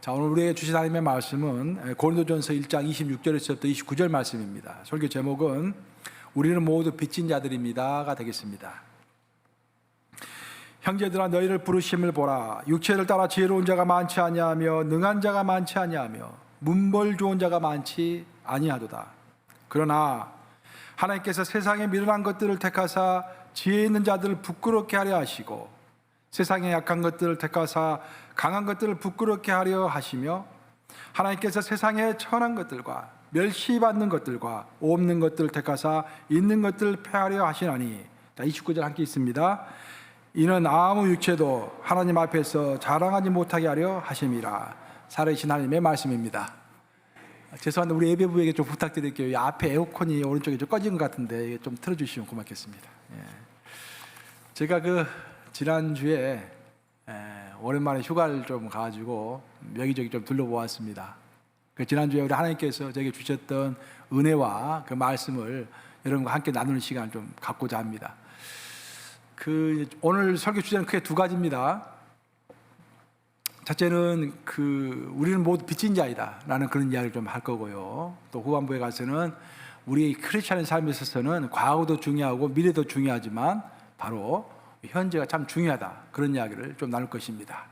자, 오늘 우리에게 주신 하나님의 말씀은 고린도전서 1장 26절에서부터 29절 말씀입니다. 설교 제목은 우리는 모두 빚진 자들입니다가 되겠습니다. 형제들아, 너희를 부르심을 보라. 육체를 따라 지혜로운 자가 많지 아니하며 능한 자가 많지 아니하며 문벌 좋은 자가 많지 아니하도다. 그러나 하나님께서 세상에 미련한 것들을 택하사 지혜 있는 자들을 부끄럽게 하려 하시고 세상에 약한 것들을 택하사 강한 것들을 부끄럽게 하려 하시며 하나님께서 세상에 천한 것들과 멸시받는 것들과 없는 것들을 택하사 있는 것들을 패하려 하시나니. 자, 29절 함께 있습니다. 이는 아무 육체도 하나님 앞에서 자랑하지 못하게 하려 하심이라. 살아계신 하나님의 말씀입니다. 죄송한데 우리 예배부에게 좀 부탁드릴게요. 이 앞에 에어컨이 오른쪽에 좀 꺼진 것 같은데 좀 틀어주시면 고맙겠습니다. 제가 지난주에 오랜만에 휴가를 좀 가가지고 여기저기 좀 둘러보았습니다. 지난주에 우리 하나님께서 저에게 주셨던 은혜와 그 말씀을 여러분과 함께 나누는 시간을 좀 갖고자 합니다. 오늘 설교 주제는 크게 두 가지입니다. 첫째는 우리는 모두 빚진 자이다 라는 그런 이야기를 좀 할 거고요. 또 후반부에 가서는 우리 크리스찬의 삶에 있어서는 과거도 중요하고 미래도 중요하지만 바로 현재가 참 중요하다, 그런 이야기를 좀 나눌 것입니다.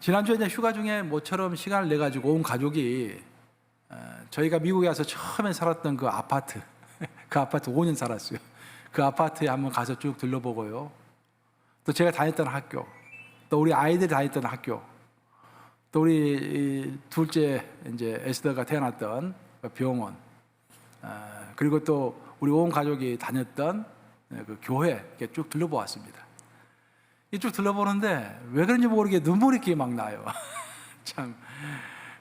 지난주에 이제 휴가 중에 모처럼 시간을 내가지고 온 가족이 저희가 미국에 와서 처음에 살았던 그 아파트 그 아파트 5년 살았어요. 그 아파트에 한번 가서 쭉 둘러보고요. 또 제가 다녔던 학교, 또 우리 아이들이 다녔던 학교, 또 우리 둘째 이제 에스더가 태어났던 그 병원, 그리고 또 우리 온 가족이 다녔던 그 교회 이렇게 쭉 둘러보았습니다. 쭉 둘러보는데 왜 그런지 모르게 눈물이 이렇게 막 나요. 참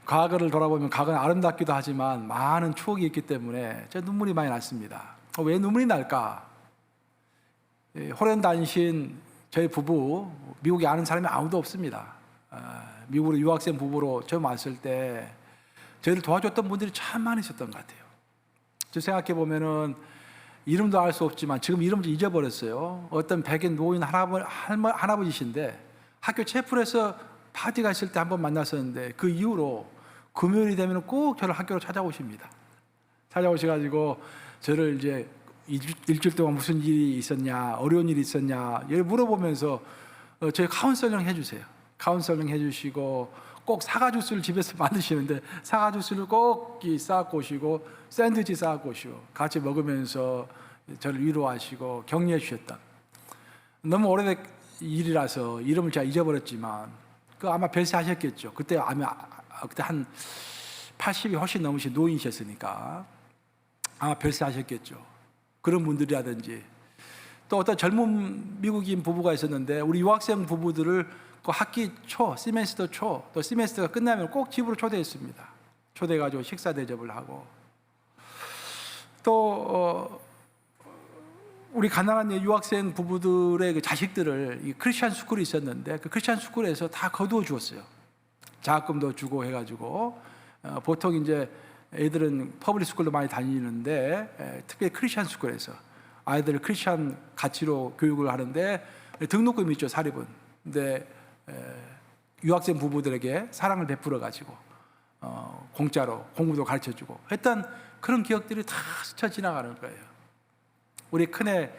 과거를 돌아보면 과거는 아름답기도 하지만 많은 추억이 있기 때문에 제 눈물이 많이 났습니다. 왜 눈물이 날까? 호련단신 저희 부부, 미국에 아는 사람이 아무도 없습니다. 미국으로 유학생 부부로 처음 왔을 때 저희를 도와줬던 분들이 참 많이 있었던 것 같아요. 저 생각해 보면은 이름도 알 수 없지만 지금 이름도 잊어버렸어요. 어떤 백인 노인 할아버지신데 학교 채플에서 파티가 있을 때 한번 만났었는데 그 이후로 금요일이 되면 꼭 저를 학교로 찾아오십니다. 찾아오셔가지고 저를 이제 일주일 동안 무슨 일이 있었냐, 어려운 일이 있었냐 이걸 물어보면서 저희 카운셀링 해주세요. 카운셀링 해주시고 꼭 사과 주스를 집에서 만드시는데 사과 주스를 꼭 쌓고 오시고 샌드위치 쌓고 오시고 같이 먹으면서 저를 위로하시고 격려해 주셨던, 너무 오래된 일이라서 이름을 제가 잊어버렸지만 아마 별세하셨겠죠. 그때 한 80이 훨씬 넘으신 노인이셨으니까 아마 별세하셨겠죠. 그런 분들이라든지 또 어떤 젊은 미국인 부부가 있었는데 우리 유학생 부부들을 그 학기 초, 시메스터 초, 또 시메스터가 끝나면 꼭 집으로 초대했습니다. 초대해가지고 식사 대접을 하고, 또 우리 가난한 유학생 부부들의 그 자식들을 이 크리스찬 스쿨이 있었는데 그 크리스찬 스쿨에서 다 거두어 주었어요. 장학금도 주고 해가지고 보통 이제 애들은 퍼블릭 스쿨도 많이 다니는데 특별히 크리스찬 스쿨에서 아이들을 크리스찬 가치로 교육을 하는데 등록금이 있죠, 사립은. 근데 유학생 부부들에게 사랑을 베풀어 가지고 공짜로 공부도 가르쳐주고 했던 그런 기억들이 다 스쳐 지나가는 거예요. 우리 큰애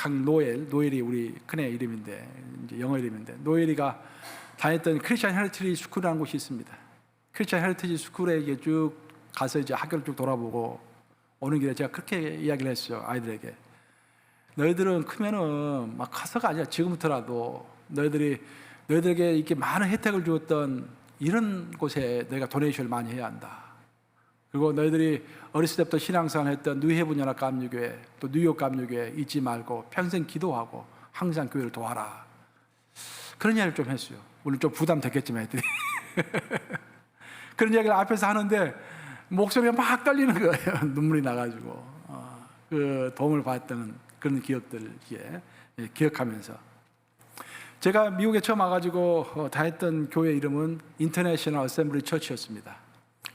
노엘이 우리 큰애 이름인데 이제 영어 이름인데, 노엘이가 다녔던 크리스찬 헤리티지 스쿨이라는 곳이 있습니다. 크리스찬 헤리티지 스쿨에 이게 쭉 가서 이제 학교를 쭉 돌아보고 오는 길에 제가 그렇게 이야기를 했어요, 아이들에게. 너희들은 크면은 막 커서가 아니라 지금부터라도 너희들에게 이렇게 많은 혜택을 주었던 이런 곳에 너희가 도네이션을 많이 해야 한다. 그리고 너희들이 어렸을 때부터 신앙생활 했던 뉴헤븐 연합 감리교회, 또 뉴욕 감리교회 잊지 말고 평생 기도하고 항상 교회를 도와라. 그런 이야기를 좀 했어요. 물론 좀 부담됐겠지만 애들이. 그런 이야기를 앞에서 하는데 목소리가 막 떨리는 거예요. 눈물이 나가지고 그 도움을 받았던 그런 기억들 기억하면서, 제가 미국에 처음 와가지고 다녔던 교회 이름은 인터내셔널 어셈블리 처치였습니다.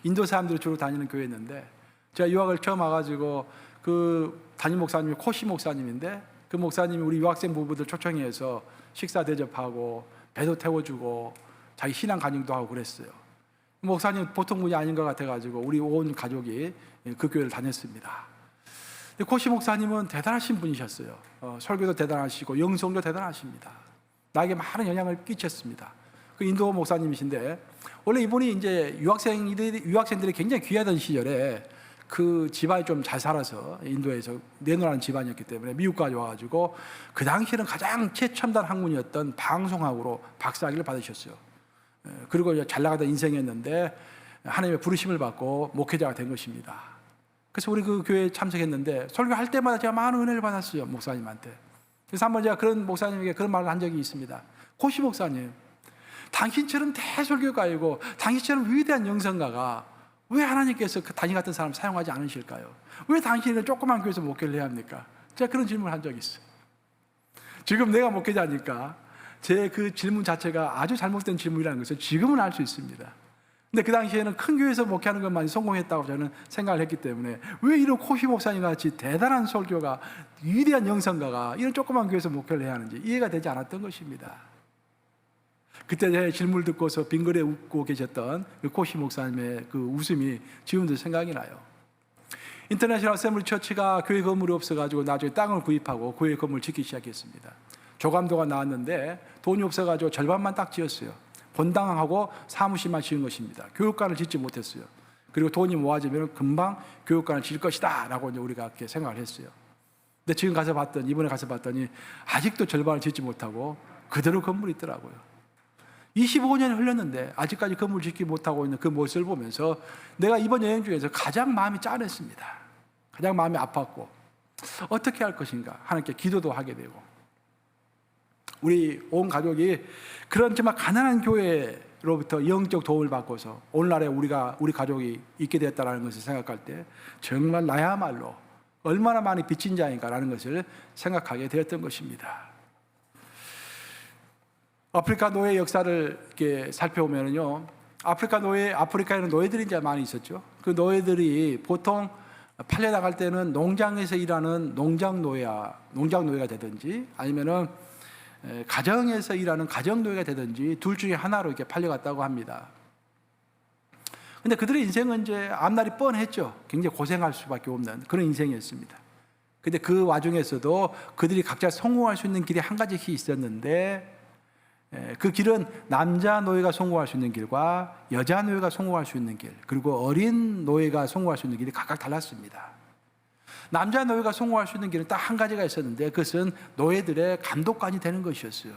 인도 사람들이 주로 다니는 교회였는데 제가 유학을 처음 와가지고 그 담임 목사님이 코시 목사님인데 그 목사님이 우리 유학생 부부들 초청해서 식사 대접하고 배도 태워주고 자기 신앙 간증도 하고 그랬어요. 목사님 보통 분이 아닌 것 같아가지고 우리 온 가족이 그 교회를 다녔습니다. 근데 고시 목사님은 대단하신 분이셨어요. 설교도 대단하시고 영성도 대단하십니다. 나에게 많은 영향을 끼쳤습니다. 그 인도 목사님이신데 원래 이분이 이제 유학생들이 굉장히 귀하던 시절에 그 집안이 좀 잘 살아서 인도에서 내노라는 집안이었기 때문에 미국까지 와가지고 그 당시에는 가장 최첨단 학문이었던 방송학으로 박사학위를 받으셨어요. 그리고 잘 나가던 인생이었는데 하나님의 부르심을 받고 목회자가 된 것입니다. 그래서 우리 그 교회에 참석했는데 설교할 때마다 제가 많은 은혜를 받았어요, 목사님한테. 그래서 한번 제가 그런 목사님에게 그런 말을 한 적이 있습니다. 고시 목사님, 당신처럼 대설교가이고 당신처럼 위대한 영성가가 왜 하나님께서 그 단위 같은 사람 사용하지 않으실까요? 왜 당신은 조그만 교회에서 목회를 해야 합니까? 제가 그런 질문을 한 적이 있어요. 지금 내가 목회자니까 제 그 질문 자체가 아주 잘못된 질문이라는 것을 지금은 알 수 있습니다. 근데 그 당시에는 큰 교회에서 목회하는 것만이 성공했다고 저는 생각을 했기 때문에 왜 이런 코시 목사님 같이 대단한 설교가, 위대한 영성가가 이런 조그만 교회에서 목회를 해야 하는지 이해가 되지 않았던 것입니다. 그때 제 질문을 듣고서 빙그레 웃고 계셨던 그 코시 목사님의 그 웃음이 지금도 생각이 나요. 인터내셔널 어셈블리 처치가 교회 건물이 없어가지고 나중에 땅을 구입하고 교회 건물을 짓기 시작했습니다. 조감도가 나왔는데 돈이 없어가지고 절반만 딱 지었어요. 본당하고 사무실만 지은 것입니다. 교육관을 짓지 못했어요. 그리고 돈이 모아지면 금방 교육관을 지을 것이다 라고 우리가 이렇게 생각을 했어요. 근데 지금 이번에 가서 봤더니 아직도 절반을 짓지 못하고 그대로 건물이 있더라고요. 25년이 흘렀는데 아직까지 건물 짓지 못하고 있는 그 모습을 보면서 내가 이번 여행 중에서 가장 마음이 짠했습니다. 가장 마음이 아팠고 어떻게 할 것인가 하나님께 기도도 하게 되고, 우리 온 가족이 그런 정말 가난한 교회로부터 영적 도움을 받고서 오늘날에 우리 가족이 있게 되었다는 것을 생각할 때 정말 나야말로 얼마나 많이 빚진 자인가라는 것을 생각하게 되었던 것입니다. 아프리카 노예 역사를 이렇게 살펴보면요, 아프리카에는 노예들이 이제 많이 있었죠. 그 노예들이 보통 팔려나갈 때는 농장에서 일하는 농장 노예가 되든지 아니면은 가정에서 일하는 가정 노예가 되든지 둘 중에 하나로 이렇게 팔려갔다고 합니다. 근데 그들의 인생은 이제 앞날이 뻔했죠. 굉장히 고생할 수밖에 없는 그런 인생이었습니다. 근데 그 와중에서도 그들이 각자 성공할 수 있는 길이 한 가지씩 있었는데, 그 길은 남자 노예가 성공할 수 있는 길과 여자 노예가 성공할 수 있는 길, 그리고 어린 노예가 성공할 수 있는 길이 각각 달랐습니다. 남자 노예가 성공할 수 있는 길은 딱 한 가지가 있었는데 그것은 노예들의 감독관이 되는 것이었어요.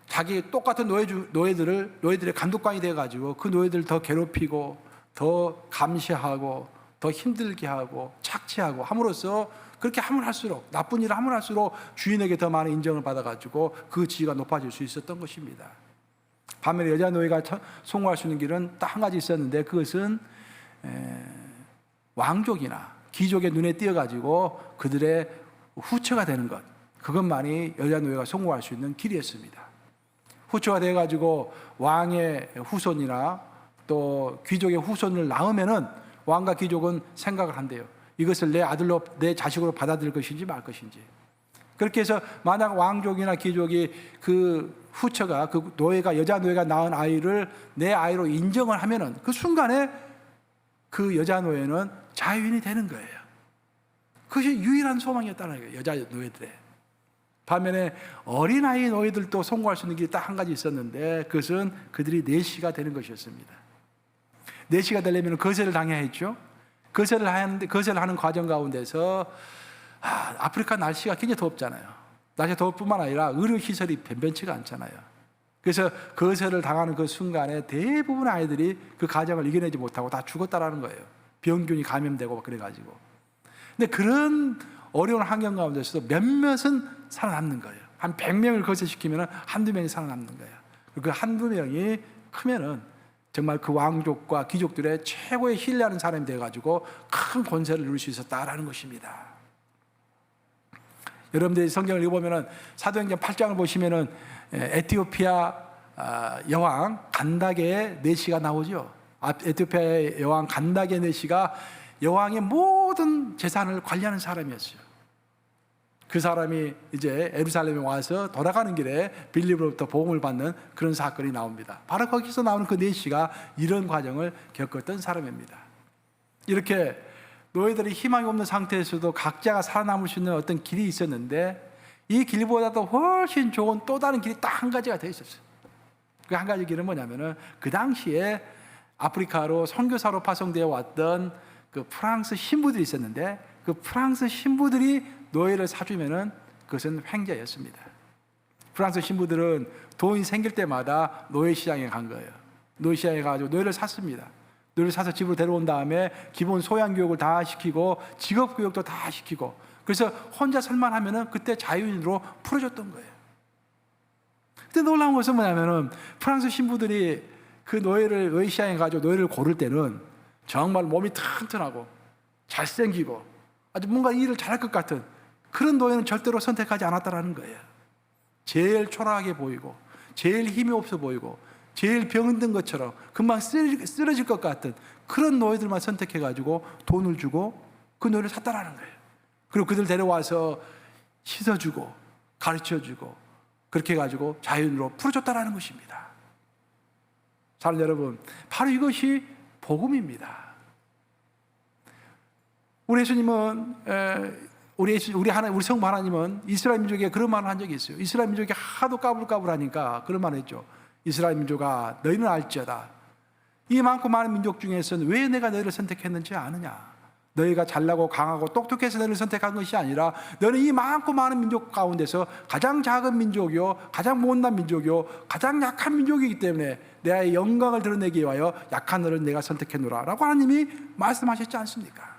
자기 똑같은 노예들의 감독관이 되어가지고 그 노예들을 더 괴롭히고 더 감시하고 더 힘들게 하고 착취하고 함으로써, 그렇게 하면 할수록, 나쁜 일을 하면 할수록 주인에게 더 많은 인정을 받아가지고 그 지위가 높아질 수 있었던 것입니다. 반면에 여자 노예가 성공할 수 있는 길은 딱 한 가지 있었는데 그것은 왕족이나 귀족의 눈에 띄어가지고 그들의 후처가 되는 것, 그것만이 여자 노예가 성공할 수 있는 길이었습니다. 후처가 되어가지고 왕의 후손이나 또 귀족의 후손을 낳으면은 왕과 귀족은 생각을 한대요. 이것을 내 아들로, 내 자식으로 받아들일 것인지 말 것인지. 그렇게 해서 만약 왕족이나 귀족이 그 후처가, 그 노예가, 여자 노예가 낳은 아이를 내 아이로 인정을 하면은 그 순간에 그 여자 노예는 자유인이 되는 거예요. 그것이 유일한 소망이었다는 거예요, 여자 노예들의. 반면에 어린아이 노예들도 성공할 수 있는 길이 딱 한 가지 있었는데 그것은 그들이 내시가 되는 것이었습니다. 내시가 되려면 거세를 당해야 했죠. 거세를 하는 과정 가운데서 아프리카 날씨가 굉장히 덥잖아요. 날씨가 더울 뿐만 아니라 의료시설이 변변치가 않잖아요. 그래서 거세를 당하는 그 순간에 대부분의 아이들이 그 과정을 이겨내지 못하고 다 죽었다라는 거예요. 병균이 감염되고 그래가지고. 근데 그런 어려운 환경 가운데서도 몇몇은 살아남는 거예요. 한 100명을 거세시키면 한두 명이 살아남는 거예요. 그 한두 명이 크면은 정말 그 왕족과 귀족들의 최고의 신뢰하는 사람이 되어가지고 큰 권세를 누릴 수 있었다라는 것입니다. 여러분들이 성경을 읽어보면은 사도행전 8장을 보시면은 에티오피아 여왕 간다게의 내시가 나오죠. 에티오피아의 여왕 간다게 내시가 여왕의 모든 재산을 관리하는 사람이었어요. 그 사람이 이제 예루살렘에 와서 돌아가는 길에 빌립으로부터 복음을 받는 그런 사건이 나옵니다. 바로 거기서 나오는 그 내시가 이런 과정을 겪었던 사람입니다. 이렇게 노예들이 희망이 없는 상태에서도 각자가 살아남을 수 있는 어떤 길이 있었는데, 이 길보다도 훨씬 좋은 또 다른 길이 딱 한 가지가 더 있었어요. 그 한 가지 길은 뭐냐면은, 그 당시에 아프리카로 선교사로 파송되어 왔던 그 프랑스 신부들이 있었는데, 그 프랑스 신부들이 노예를 사주면은 그것은 횡재였습니다. 프랑스 신부들은 돈이 생길 때마다 노예 시장에 간 거예요. 노예 시장에 가가지고 노예를 샀습니다. 노예를 사서 집으로 데려온 다음에 기본 소양 교육을 다 시키고 직업 교육도 다 시키고, 그래서 혼자 살만 하면은 그때 자유인으로 풀어줬던 거예요. 근데 놀라운 것은 뭐냐면은, 프랑스 신부들이 그 노예 시장에 가지고 노예를 고를 때는 정말 몸이 튼튼하고 잘생기고 아주 뭔가 일을 잘할 것 같은 그런 노예는 절대로 선택하지 않았다라는 거예요. 제일 초라하게 보이고 제일 힘이 없어 보이고 제일 병든 것처럼 금방 쓰러질 것 같은 그런 노예들만 선택해가지고 돈을 주고 그 노예를 샀다라는 거예요. 그리고 그들 데려와서 씻어주고 가르쳐주고 그렇게 해가지고 자연으로 풀어줬다라는 것입니다. 사랑하는 여러분, 바로 이것이 복음입니다. 우리 예수님은 우리 성부 하나님은 이스라엘 민족에게 그런 말을 한 적이 있어요. 이스라엘 민족이 하도 까불까불하니까 그런 말을 했죠. 이스라엘 민족아, 너희는 알지어다. 이 많고 많은 민족 중에서는 왜 내가 너희를 선택했는지 아느냐? 너희가 잘나고 강하고 똑똑해서 너희를 선택한 것이 아니라 너는 이 많고 많은 민족 가운데서 가장 작은 민족이요, 가장 못난 민족이요, 가장 약한 민족이기 때문에 내 영광을 드러내기 위하여 약한 너를 내가 선택했노라 라고 하나님이 말씀하셨지 않습니까?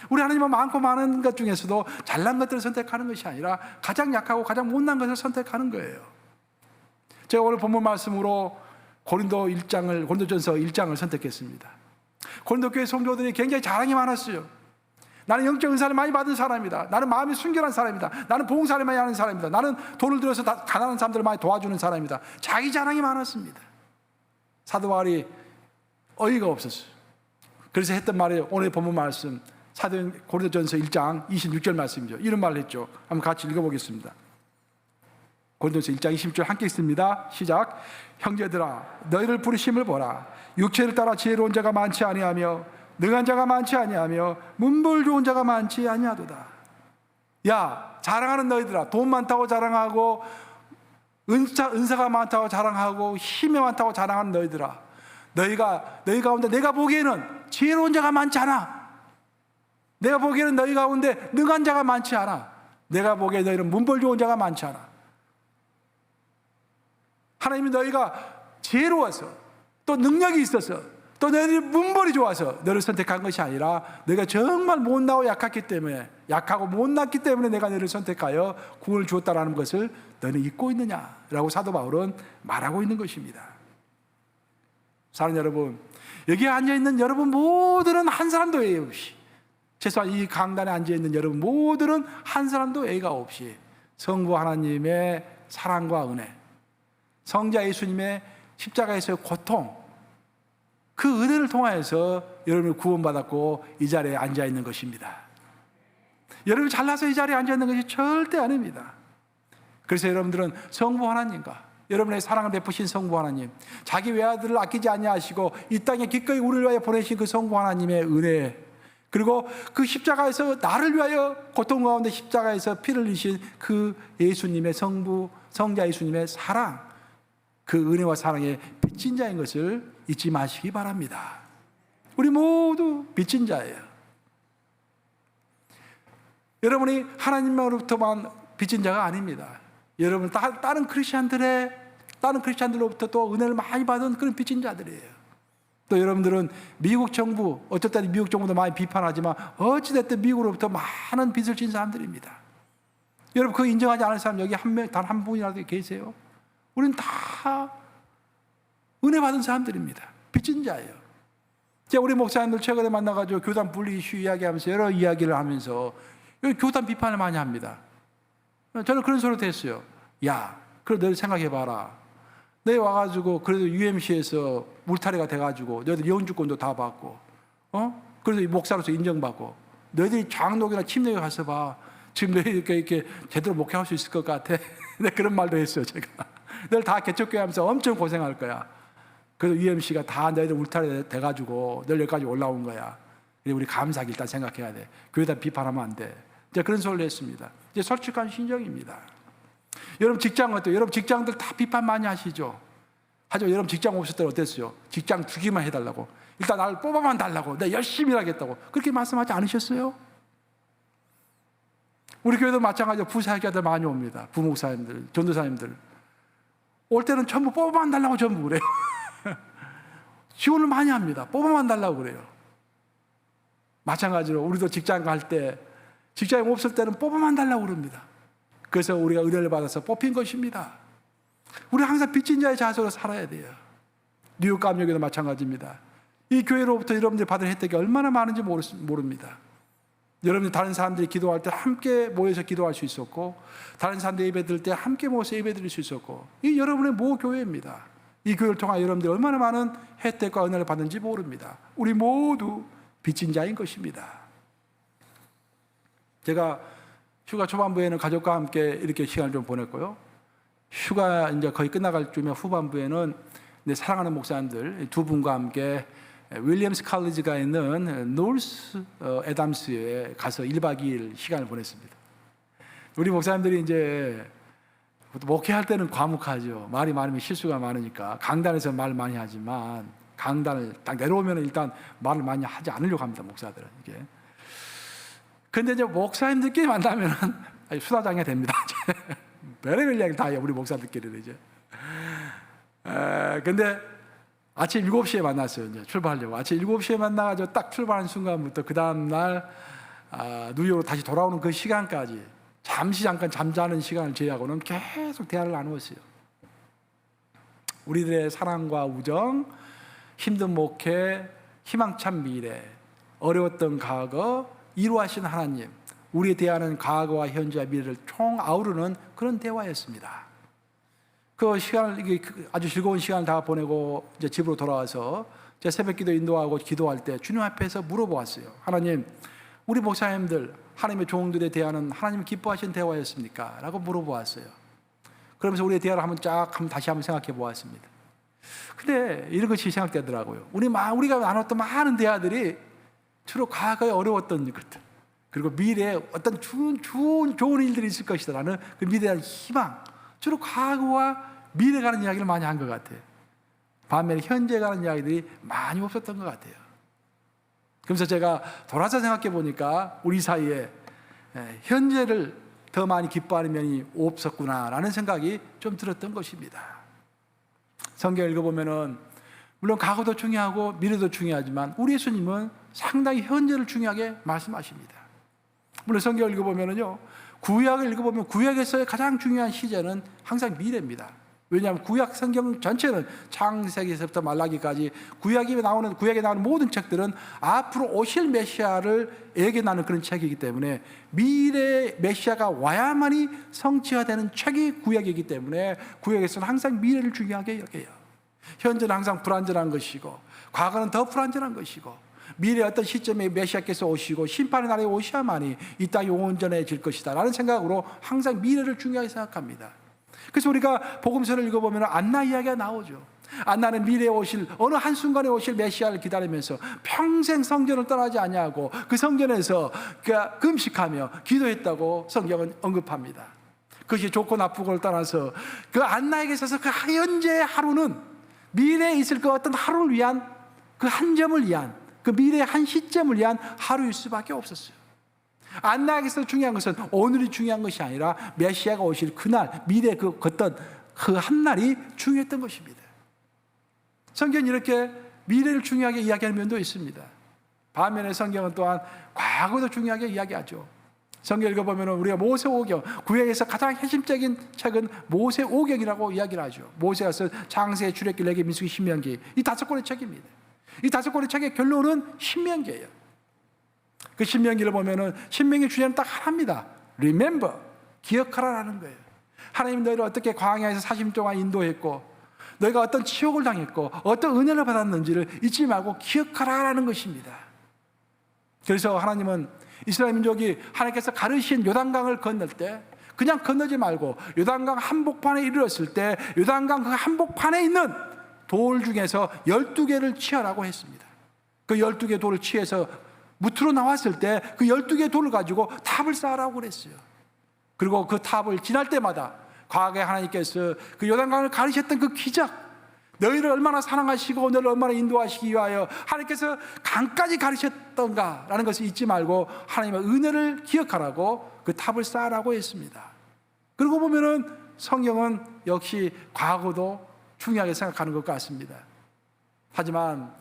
우리 하나님은 많고 많은 것 중에서도 잘난 것들을 선택하는 것이 아니라 가장 약하고 가장 못난 것을 선택하는 거예요. 제가 오늘 본문 말씀으로 고린도전서 1장을 선택했습니다. 고린도 교회 성도들이 굉장히 자랑이 많았어요. 나는 영적 은사를 많이 받은 사람이다. 나는 마음이 순결한 사람이다. 나는 봉사를 많이 하는 사람이다. 나는 돈을 들여서 가난한 사람들을 많이 도와주는 사람이다. 자기 자랑이 많았습니다. 사도 바울이 어이가 없었어요. 그래서 했던 말이 오늘 본문 말씀, 고린도전서 1장 26절 말씀이죠. 이런 말을 했죠. 한번 같이 읽어보겠습니다. 고린도전서 1장 26절 함께 읽습니다. 시작. 형제들아, 너희를 부르심을 보라. 육체를 따라 지혜로운 자가 많지 아니하며 능한 자가 많지 아니하며 문벌 좋은 자가 많지 아니하도다. 야, 자랑하는 너희들아, 돈 많다고 자랑하고 은사가 많다고 자랑하고 힘이 많다고 자랑하는 너희들아, 너희 가운데 내가 보기에는 지혜로운 자가 많지 않아. 내가 보기에는 너희 가운데 능한 자가 많지 않아. 내가 보기에 너희는 문벌 좋은 자가 많지 않아. 하나님이 너희가 지혜로워서 또 능력이 있어서 또 너희들이 문벌이 좋아서 너를 선택한 것이 아니라 너희가 정말 못나고 약했기 때문에, 약하고 못났기 때문에 내가 너희를 선택하여 구원을 주었다라는 것을 너희는 잊고 있느냐라고 사도 바울은 말하고 있는 것입니다. 사랑하는 여러분, 여기에 앉아있는 여러분 모두는 한 사람도 예의 없이, 최소한 이 강단에 앉아있는 여러분 모두는 한 사람도 예의가 없이 성부 하나님의 사랑과 은혜, 성자 예수님의 십자가에서의 고통, 그 은혜를 통하여서 여러분이 구원받았고 이 자리에 앉아있는 것입니다. 여러분이 잘나서 이 자리에 앉아있는 것이 절대 아닙니다. 그래서 여러분들은 성부 하나님과 여러분의 사랑을 베푸신 성부 하나님, 자기 외아들을 아끼지 아니하시고 이 땅에 기꺼이 우리를 위하여 보내신 그 성부 하나님의 은혜, 그리고 그 십자가에서 나를 위하여 고통 가운데 십자가에서 피를 흘리신 그 예수님의 성자 예수님의 사랑, 그 은혜와 사랑의 빚진 자인 것을 잊지 마시기 바랍니다. 우리 모두 빚진 자예요. 여러분이 하나님으로부터만 빚진 자가 아닙니다. 여러분 다른 크리스찬들로부터 또 은혜를 많이 받은 그런 빚진 자들이에요. 또 여러분들은 미국 정부, 어쩔 때는 미국 정부도 많이 비판하지만 어찌됐든 미국으로부터 많은 빚을 진 사람들입니다. 여러분 그거 인정하지 않을 사람 여기 단 한 분이라도 계세요? 우리는 다 은혜 받은 사람들입니다. 빚진 자예요. 제가 우리 목사님들 최근에 만나가지고 교단 분리 이슈 이야기하면서 여러 이야기를 하면서 교단 비판을 많이 합니다. 저는 그런 소리도 했어요. 야, 그래 너희 생각해봐라. 너희 와가지고 그래도 UMC에서 울타리가 돼가지고 너희들 영주권도 다 받고, 그래도 목사로서 인정받고, 너희들이 장독이나 침례에 가서 봐. 지금 내 이렇게 제대로 목회할 수 있을 것 같아. 네, 그런 말도 했어요, 제가. 널 다 개척교회 하면서 엄청 고생할 거야. 그래서 UMC가 다 너희들 울타리 돼가지고 널 여기까지 올라온 거야. 우리 감사하게 일단 생각해야 돼. 교회다 비판하면 안 돼. 이제 그런 소리를 했습니다. 이제 솔직한 심정입니다. 여러분 직장 어때요? 여러분 직장들 다 비판 많이 하시죠? 하지만 여러분 직장 없을 때 어땠어요? 직장 주기만 해달라고. 일단 나를 뽑아만 달라고. 내가 열심히 하겠다고. 그렇게 말씀하지 않으셨어요? 우리 교회도 마찬가지로 부사역자들 많이 옵니다. 부목사님들, 전도사님들. 올 때는 전부 뽑아만 달라고 전부 그래요. 지원을 많이 합니다. 뽑아만 달라고 그래요. 마찬가지로 우리도 직장 갈 때, 직장이 없을 때는 뽑아만 달라고 그럽니다. 그래서 우리가 은혜를 받아서 뽑힌 것입니다. 우리 항상 빚진 자의 자세로 살아야 돼요. 뉴욕 감옥에도 마찬가지입니다. 이 교회로부터 여러분들이 받은 혜택이 얼마나 많은지 모릅니다. 여러분들 다른 사람들이 기도할 때 함께 모여서 기도할 수 있었고, 다른 사람들이 예배 드릴 때 함께 모여서 예배 드릴 수 있었고, 이 여러분의 모교회입니다. 이 교회를 통해 여러분들이 얼마나 많은 혜택과 은혜를 받는지 모릅니다. 우리 모두 빚진 자인 것입니다. 제가 휴가 초반부에는 가족과 함께 이렇게 시간을 좀 보냈고요. 휴가 이제 거의 끝나갈 쯤에 후반부에는 내 사랑하는 목사님들 두 분과 함께 윌리엄스 칼리지가 있는 노스 애담스에 가서 1박 2일 시간을 보냈습니다. 우리 목사님들이 이제 목회할 때는 과묵하죠. 말이 많으면 실수가 많으니까 강단에서 말 많이 하지만 강단을 딱 내려오면 일단 말을 많이 하지 않으려고 합니다. 목사들은 이게. 근데 이제 목사님들끼리 만나면은 수다장이 됩니다. 별의별 이야기 다 해요. 우리 목사들끼리는 이제. 근데 아침 7시에 만났어요. 이제 출발하려고. 아침 7시에 만나가지고 딱 출발하는 순간부터 그 다음날 뉴욕으로 다시 돌아오는 그 시간까지 잠깐 잠자는 시간을 제외하고는 계속 대화를 나누었어요. 우리들의 사랑과 우정, 힘든 목회, 희망찬 미래, 어려웠던 과거, 이루하신 하나님, 우리에 대하는 과거와 현재와 미래를 총 아우르는 그런 대화였습니다. 그 시간을 아주 즐거운 시간을 다 보내고 이제 집으로 돌아와서 제 새벽기도 인도하고 기도할 때 주님 앞에서 물어보았어요. 하나님, 우리 목사님들, 하나님의 종들에 대하는 하나님 기뻐하신 대화였습니까? 라고 물어보았어요. 그러면서 우리의 대화를 다시 한번 생각해 보았습니다. 근데 이런 것이 생각되더라고요. 우리가 나눴던 많은 대화들이 주로 과거에 어려웠던 것들, 그리고 미래에 어떤 좋은 일들이 있을 것이다라는 그 미래에 대한 희망, 주로 과거와 미래 가는 이야기를 많이 한 것 같아요. 반면에 현재 가는 이야기들이 많이 없었던 것 같아요. 그래서 제가 돌아서 생각해 보니까 우리 사이에 현재를 더 많이 기뻐하는 면이 없었구나라는 생각이 좀 들었던 것입니다. 성경 읽어보면은 물론 과거도 중요하고 미래도 중요하지만 우리 예수님은 상당히 현재를 중요하게 말씀하십니다. 물론 성경을 읽어보면은요, 구약을 읽어보면 구약에서의 가장 중요한 시제는 항상 미래입니다. 왜냐하면 구약 성경 전체는 창세기에서부터 말라기까지 구약에 나오는 모든 책들은 앞으로 오실 메시아를 예견하는 그런 책이기 때문에 미래의 메시아가 와야만이 성취가 되는 책이 구약이기 때문에 구약에서는 항상 미래를 중요하게 여겨요. 현재는 항상 불안전한 것이고 과거는 더 불안전한 것이고 미래 어떤 시점에 메시아께서 오시고 심판의 날에 오셔야만이 이 땅이 온전해질 것이다 라는 생각으로 항상 미래를 중요하게 생각합니다. 그래서 우리가 복음서를 읽어보면 안나 이야기가 나오죠. 안나는 미래에 오실 어느 한순간에 오실 메시아를 기다리면서 평생 성전을 떠나지 아니하고 그 성전에서 금식하며 기도했다고 성경은 언급합니다. 그것이 좋고 나쁘고를 떠나서 그 안나에게 있어서 그 현재의 하루는 미래에 있을 그 어떤 하루를 위한 그 한 점을 위한 그 미래의 한 시점을 위한 하루일 수밖에 없었어요. 안나에게서 중요한 것은 오늘이 중요한 것이 아니라 메시아가 오실 그날 미래의 그 어떤 그 한날이 중요했던 것입니다. 성경은 이렇게 미래를 중요하게 이야기하는 면도 있습니다. 반면에 성경은 또한 과거도 중요하게 이야기하죠. 성경 읽어보면 우리가 모세오경, 구약에서 가장 핵심적인 책은 모세오경이라고 이야기를 하죠. 모세가 쓴 창세, 출애굽기, 레위기, 민수기, 신명기, 이 5권의 책입니다. 이 5권의 책의 결론은 신명기예요. 그 신명기를 보면은 신명기 주제는 딱 하나입니다. Remember, 기억하라라는 거예요. 하나님 너희를 어떻게 광야에서 40년 동안 인도했고 너희가 어떤 치욕을 당했고 어떤 은혜를 받았는지를 잊지 말고 기억하라라는 것입니다. 그래서 하나님은 이스라엘 민족이 하나님께서 가르신 요단강을 건널 때 그냥 건너지 말고 요단강 한복판에 이르렀을 때 요단강 그 한복판에 있는 돌 중에서 12개를 취하라고 했습니다. 그 12개 돌을 취해서 무트로 나왔을 때 그 12개 돌을 가지고 탑을 쌓으라고 그랬어요. 그리고 그 탑을 지날 때마다 과거에 하나님께서 그 요단강을 가르쳤던 그 기적, 너희를 얼마나 사랑하시고 너희를 얼마나 인도하시기 위하여 하나님께서 강까지 가르쳤던가라는 것을 잊지 말고 하나님의 은혜를 기억하라고 그 탑을 쌓으라고 했습니다. 그러고 보면은 성경은 역시 과거도 중요하게 생각하는 것 같습니다. 하지만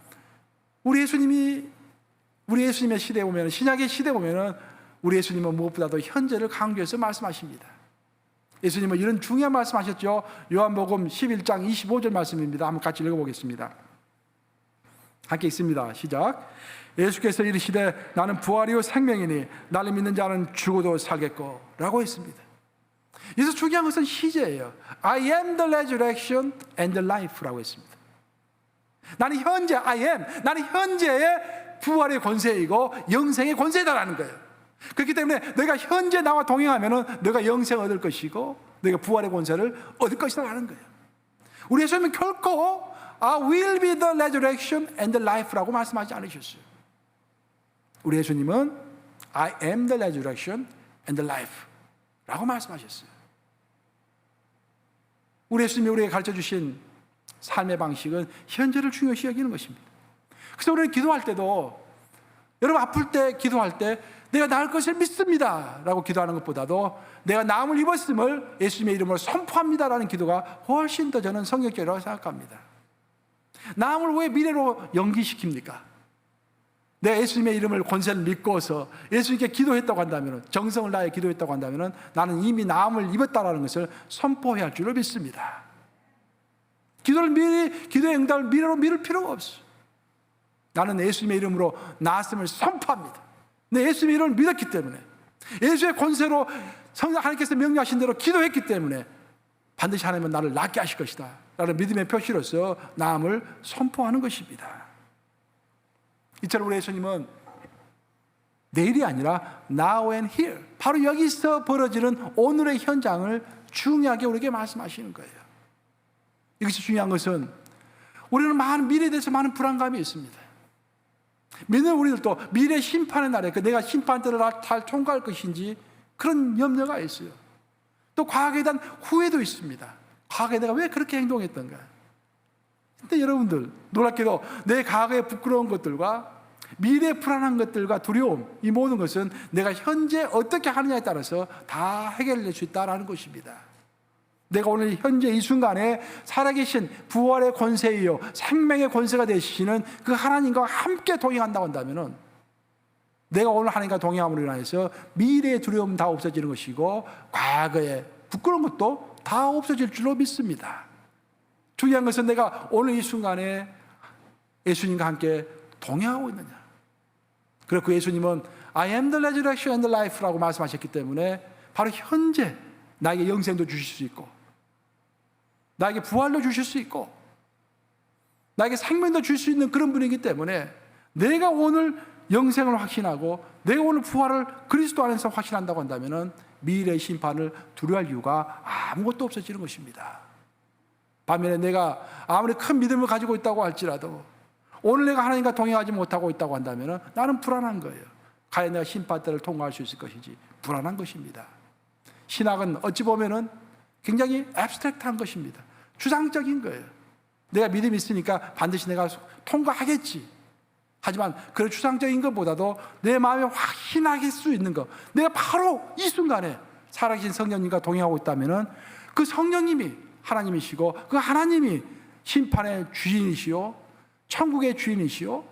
우리 예수님의 시대에 보면, 신약의 시대에 보면은 우리 예수님은 무엇보다도 현재를 강조해서 말씀하십니다. 예수님은 이런 중요한 말씀하셨죠. 요한복음 11장 25절 말씀입니다. 한번 같이 읽어보겠습니다. 함께 읽습니다. 시작. 예수께서 이르시되 나는 부활이요 생명이니 나를 믿는 자는 죽어도 살겠고 라고 했습니다. 여기서 중요한 것은 시제예요. I am the resurrection and the life라고 했습니다. 나는 현재 나는 현재의 부활의 권세이고 영생의 권세다라는 거예요. 그렇기 때문에 너희가 현재 나와 동행하면 너희가 영생을 얻을 것이고 너희가 부활의 권세를 얻을 것이라는 거예요. 우리 예수님은 결코 I will be the resurrection and the life라고 말씀하지 않으셨어요. 우리 예수님은 I am the resurrection and the life라고 말씀하셨어요. 우리 예수님이 우리에게 가르쳐 주신 삶의 방식은 현재를 중요시 여기는 것입니다. 그래서 우리는 기도할 때도, 여러분 아플 때 기도할 때 내가 나을 것을 믿습니다 라고 기도하는 것보다도 내가 나음을 입었음을 예수님의 이름으로 선포합니다라는 기도가 훨씬 더 저는 성경적이라고 생각합니다. 나음을 왜 미래로 연기시킵니까? 내가 예수님의 이름을 권세를 믿고서 예수님께 기도했다고 한다면, 정성을 다해 기도했다고 한다면 나는 이미 나음을 입었다라는 것을 선포해야 할 줄로 믿습니다. 기도의 응답을 미래로 미룰 필요가 없어요. 나는 예수님의 이름으로 나았음을 선포합니다. 내 예수님의 이름을 믿었기 때문에, 예수의 권세로 하나님께서 명령하신 대로 기도했기 때문에 반드시 하나님은 나를 낫게 하실 것이다 라는 믿음의 표시로서 나음을 선포하는 것입니다. 이처럼 우리 예수님은 내일이 아니라 now and here, 바로 여기서 벌어지는 오늘의 현장을 중요하게 우리에게 말씀하시는 거예요. 이것이 중요한 것은 우리는 많은 미래에 대해서 많은 불안감이 있습니다. 믿는 우리들도 미래 심판의 날에 내가 심판대를 잘 통과할 것인지 그런 염려가 있어요. 또 과거에 대한 후회도 있습니다. 과거에 내가 왜 그렇게 행동했던가. 근데 여러분들 놀랍게도 내 과거의 부끄러운 것들과 미래의 불안한 것들과 두려움, 이 모든 것은 내가 현재 어떻게 하느냐에 따라서 다 해결될 수 있다는 것입니다. 내가 오늘 현재 이 순간에 살아계신 부활의 권세이요 생명의 권세가 되시는 그 하나님과 함께 동행한다고 한다면 내가 오늘 하나님과 동행함으로 인해서 미래의 두려움 다 없어지는 것이고 과거의 부끄러운 것도 다 없어질 줄로 믿습니다. 중요한 것은 내가 오늘 이 순간에 예수님과 함께 동행하고 있느냐. 그리고 그 예수님은 I am the resurrection and the life라고 말씀하셨기 때문에 바로 현재 나에게 영생도 주실 수 있고 나에게 부활도 주실 수 있고 나에게 생명도 줄 수 있는 그런 분이기 때문에 내가 오늘 영생을 확신하고 내가 오늘 부활을 그리스도 안에서 확신한다고 한다면 미래의 심판을 두려워할 이유가 아무것도 없어지는 것입니다. 반면에 내가 아무리 큰 믿음을 가지고 있다고 할지라도 오늘 내가 하나님과 동행하지 못하고 있다고 한다면 나는 불안한 거예요. 과연 내가 심판대를 통과할 수 있을 것인지 불안한 것입니다. 신학은 어찌 보면은 굉장히 앱스트랙트한 것입니다. 추상적인 거예요. 내가 믿음이 있으니까 반드시 내가 통과하겠지. 하지만 그런 추상적인 것보다도 내 마음에 확신하게 수 있는 것, 내가 바로 이 순간에 살아계신 성령님과 동행하고 있다면 그 성령님이 하나님이시고 그 하나님이 심판의 주인이시오 천국의 주인이시오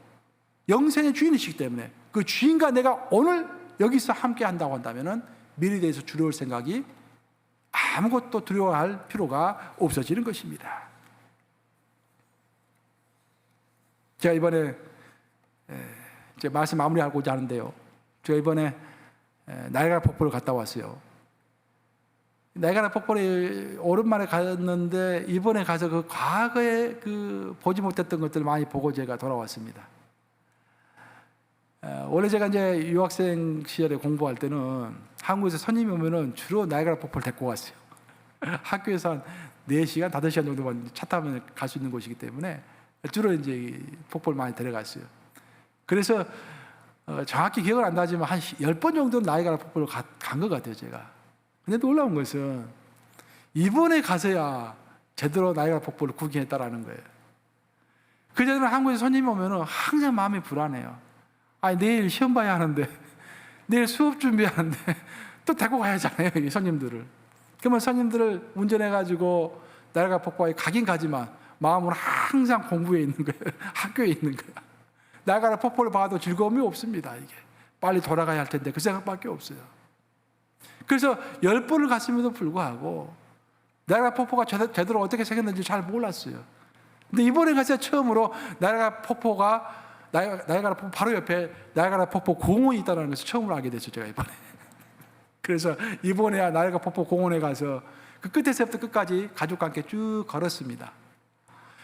영생의 주인이시기 때문에 그 주인과 내가 오늘 여기서 함께 한다고 한다면 미래에 대해서 두려울 생각이 아무것도 두려워할 필요가 없어지는 것입니다. 제가 이번에 이제 말씀 마무리하고자 하는데요. 제가 이번에 나이아가라 폭포를 갔다 왔어요. 나이아가라 폭포에 오랜만에 갔는데 이번에 가서 그 과거에 그 보지 못했던 것들을 많이 보고 제가 돌아왔습니다. 원래 제가 이제 유학생 시절에 공부할 때는 한국에서 손님이 오면은 주로 나이아가라 폭포를 데리고 갔어요. 학교에서 한 4시간, 5시간 정도만 차 타면 갈 수 있는 곳이기 때문에 주로 이제 이 폭포를 많이 데려갔어요. 그래서 정확히 기억은 안 나지만 한 10번 정도는 나이아가라 폭포를 간 것 같아요, 제가. 근데 놀라운 것은 이번에 가서야 제대로 나이아가라 폭포를 구경했다라는 거예요. 그전에는 한국에서 손님이 오면은 항상 마음이 불안해요. 아니, 내일 시험 봐야 하는데, 내일 수업 준비하는데, 또 데리고 가야 하잖아요, 이 손님들을. 그러면 손님들을 운전해가지고 나이아가라 폭포에 가긴 가지만, 마음은 항상 공부에 있는 거예요. 학교에 있는 거예요. 나이아가라 폭포를 봐도 즐거움이 없습니다, 이게. 빨리 돌아가야 할 텐데, 그 생각밖에 없어요. 그래서 10번을 갔음에도 불구하고, 나이아가라 폭포가 제대로 어떻게 생겼는지 잘 몰랐어요. 근데 이번에 가서 처음으로 나이아가라 폭포 바로 옆에 나이아가라 폭포 공원이 있다는 것을 처음으로 알게 됐죠, 제가 이번에. 그래서 이번에야 나이아가라 폭포 공원에 가서 그 끝에서부터 끝까지 가족과 함께 쭉 걸었습니다.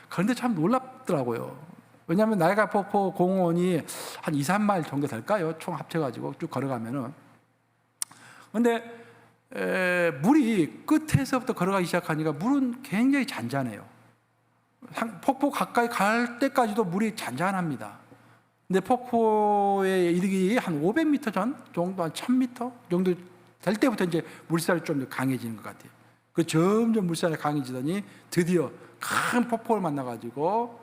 그런데 참 놀랍더라고요. 왜냐하면 나이아가라 폭포 공원이 한 2, 3마일 정도 될까요? 총 합쳐가지고 쭉 걸어가면은. 근데 물이 끝에서부터 걸어가기 시작하니까 물은 굉장히 잔잔해요. 폭포 가까이 갈 때까지도 물이 잔잔합니다. 근데 폭포에 이르기 한 500m 전 정도, 한 1000m 정도 될 때부터 이제 물살이 좀 강해지는 것 같아요. 그 점점 물살이 강해지더니 드디어 큰 폭포를 만나가지고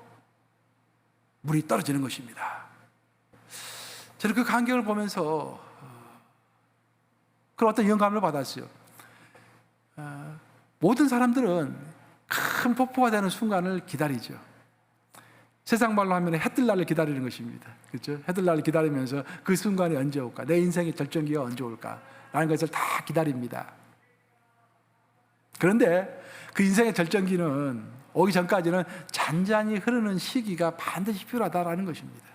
물이 떨어지는 것입니다. 저는 그 광경을 보면서 그런 어떤 영감을 받았어요. 모든 사람들은 큰 폭포가 되는 순간을 기다리죠. 세상 말로 하면 해뜰 날을 기다리는 것입니다. 그렇죠? 해뜰 날을 기다리면서 그 순간이 언제 올까? 내 인생의 절정기가 언제 올까? 라는 것을 다 기다립니다. 그런데 그 인생의 절정기는 오기 전까지는 잔잔히 흐르는 시기가 반드시 필요하다라는 것입니다.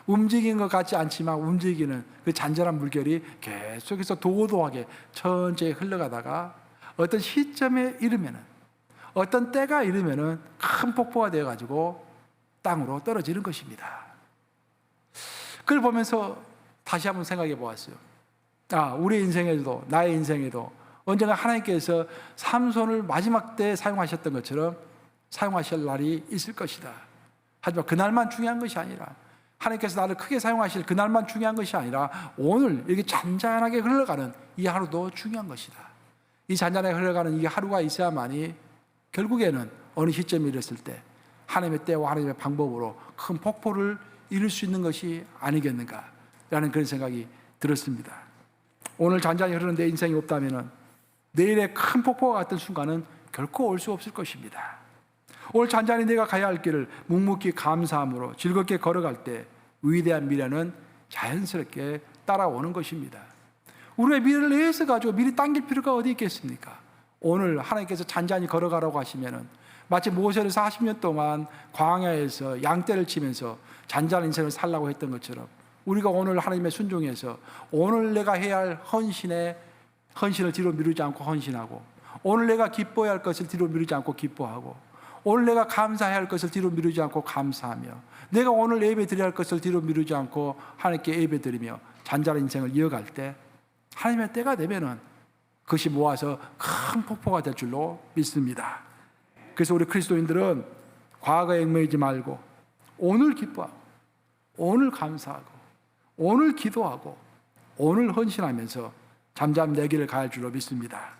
움직이는 것 같지 않지만 움직이는 그 잔잔한 물결이 계속해서 도도하게 천천히 흘러가다가 어떤 시점에 이르면은, 어떤 때가 이르면은 큰 폭포가 되어가지고 땅으로 떨어지는 것입니다. 그걸 보면서 다시 한번 생각해 보았어요. 우리 인생에도, 나의 인생에도 언젠가 하나님께서 삼손을 마지막 때 사용하셨던 것처럼 사용하실 날이 있을 것이다. 하지만 그날만 중요한 것이 아니라, 하나님께서 나를 크게 사용하실 그날만 중요한 것이 아니라 오늘 이렇게 잔잔하게 흘러가는 이 하루도 중요한 것이다. 이 잔잔하게 흘러가는 이 하루가 있어야만이 결국에는 어느 시점에 이랬을 때 하나님의 때와 하나님의 방법으로 큰 폭포를 이룰 수 있는 것이 아니겠는가라는 그런 생각이 들었습니다. 오늘 잔잔히 흐르는 내 인생이 없다면 내일의 큰 폭포와 같은 순간은 결코 올 수 없을 것입니다. 오늘 잔잔히 내가 가야 할 길을 묵묵히 감사함으로 즐겁게 걸어갈 때 위대한 미래는 자연스럽게 따라오는 것입니다. 우리의 미래를 위해서 가지고 미리 당길 필요가 어디 있겠습니까? 오늘 하나님께서 잔잔히 걸어가라고 하시면은 마치 모세를 40년 동안 광야에서 양떼를 치면서 잔잔한 인생을 살라고 했던 것처럼 우리가 오늘 하나님의 순종해서 오늘 내가 해야 할 헌신을 뒤로 미루지 않고 헌신하고, 오늘 내가 기뻐해야 할 것을 뒤로 미루지 않고 기뻐하고, 오늘 내가 감사해야 할 것을 뒤로 미루지 않고 감사하며, 내가 오늘 예배 드려야 할 것을 뒤로 미루지 않고 하나님께 예배 드리며 잔잔한 인생을 이어갈 때 하나님의 때가 되면은 그것이 모아서 큰 폭포가 될 줄로 믿습니다. 그래서 우리 그리스도인들은 과거에 얽매이지 말고 오늘 기뻐하고, 오늘 감사하고, 오늘 기도하고, 오늘 헌신하면서 잠잠 내 길을 갈 줄로 믿습니다.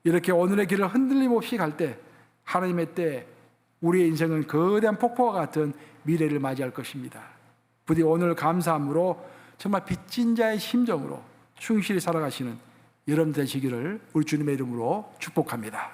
이렇게 오늘의 길을 흔들림 없이 갈 때 하나님의 때 우리의 인생은 거대한 폭포와 같은 미래를 맞이할 것입니다. 부디 오늘 감사함으로 정말 빚진 자의 심정으로 충실히 살아가시는 여러분 되시기를 우리 주님의 이름으로 축복합니다.